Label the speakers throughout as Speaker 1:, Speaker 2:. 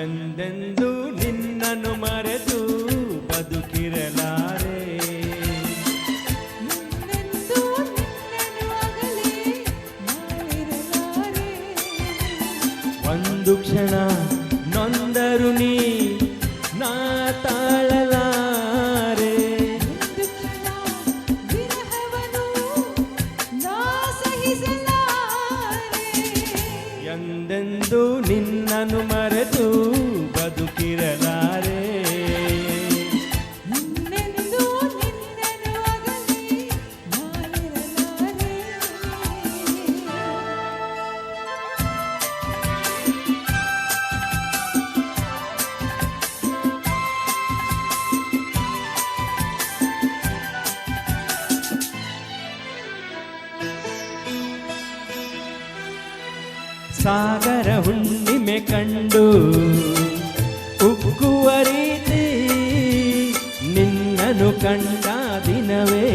Speaker 1: ಎಂದೆಂದು ನಿನ್ನನ್ನು ಮರೆತು ಬದುಕಿರಲಾರೆ.
Speaker 2: ಎಂದೆಂದೂ ನಿನ್ನನ್ನು ಅಗಲಿ ನಾನಿರಲಾರೆ.
Speaker 1: ಒಂದು ಕ್ಷಣ ನೊಂದರು ನೀ ನಾ ತಾಳಲಾರೆ.
Speaker 2: ಒಂದು ಕ್ಷಣ ವಿರಹವನ್ನು ನಾ ಸಹಿಸಲಾರೆ.
Speaker 1: ಎಂದೆಂದು ನಿನ್ನನ್ನು ಮರೆತು ಬದುಕಿರಲಾರೆ.
Speaker 2: ಎಂದೆಂದೂ ನಿನ್ನನ್ನು ಅಗಲಿ ನಾನಿರಲಾರೆ.
Speaker 1: ಸಾಗರ ಹುಣ್ಣಿಮೆ ಕಂಡು ಉಕ್ಕುವ ರೀತಿ ನಿನ್ನನ್ನು ಕಂಡ ದಿನವೇ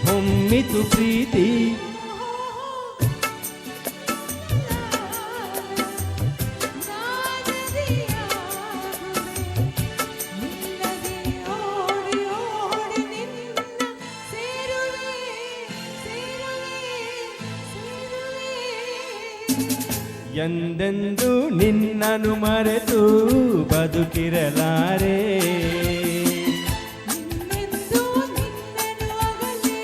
Speaker 1: ಹೊಮ್ಮಿತು ಪ್ರೀತಿ. ಎಂದೆಂದು ನಿನ್ನನ್ನು ಮರೆತು ಬದುಕಿರಲಾರೆ.
Speaker 2: ಎಂದೆಂದೂ ನಿನ್ನನ್ನು ಅಗಲಿ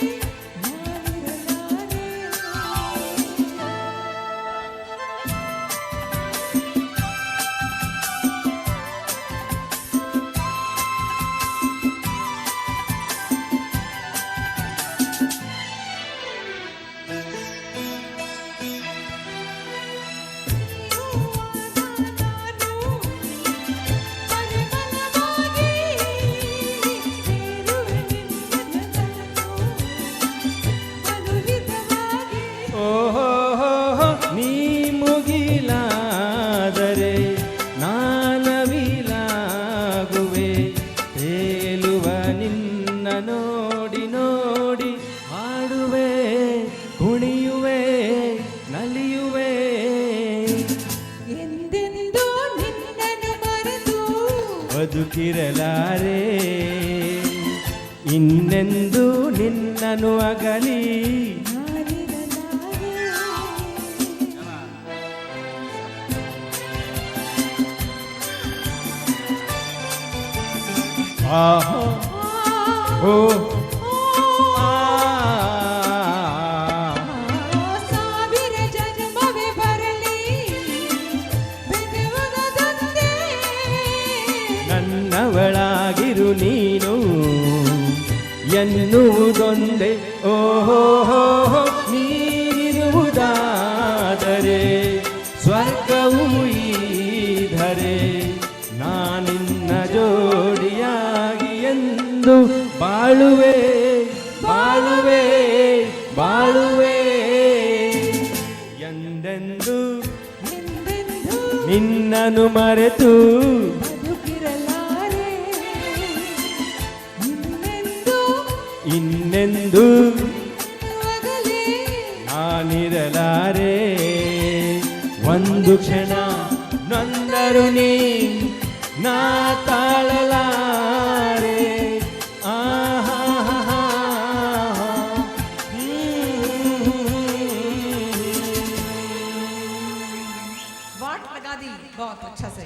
Speaker 2: ನಾನಿರಲಾರೆ.
Speaker 1: ಓಹೋ ನೀ ಮುಗಿಲಾದರೆ ನಾನವಿಲಾಗುವೆ. ತೇಲುವ ನಿನ್ನ ನೋಡಿ ನೋಡಿ ಹಾಡುವೆ, ಕುಣಿಯುವೆ, ನಲಿಯುವೆ.
Speaker 2: ಎಂದೆಂದೂ ನಿನ್ನನ್ನು ಮರೆತು
Speaker 1: ಬದುಕಿರಲಾರೆ. ಇನ್ನೆಂದು ನಿನ್ನನ್ನು ಅಗಲಿ
Speaker 2: ನಾನಿರಲಾರೆ.
Speaker 1: ಆಹಾ ಓ ಆ.
Speaker 2: ಸಾವಿರ ಜನ್ಮವೇ ಬರಲಿ ಬೆದೆಯುವುದೊಂದೇ.
Speaker 1: ನನ್ನವಳಾಗಿರು ನೀನು ಎನ್ನುವುದೊಂದೇ. ಓಹೋ ನೀರುವುದಾದರೆ ಸ್ವರ್ಗವು ಈಧರೆ ನಾನಿನ್ನ ಜೋಡಿಯಾಗಿ ಎಂದು ಬಾಳುವೆ ಬಾಳುವೆ ಬಾಳುವೆ. ಎಂದೆಂದು
Speaker 2: ಎಂದೆಂದೂ
Speaker 1: ನಿನ್ನನ್ನು ಮರೆತು
Speaker 2: ಬದುಕಿರಲಾರೆ.
Speaker 1: ಇನ್ನೆಂದು
Speaker 2: ಅಗಲಿ
Speaker 1: ನಾನಿರಲಾರೆ. ಒಂದು ಕ್ಷಣ ನೊಂದರು ನೀ ನಾ ತಾಳಲಾರೆ.
Speaker 3: वाट लगा दी बहुत अच्छा से।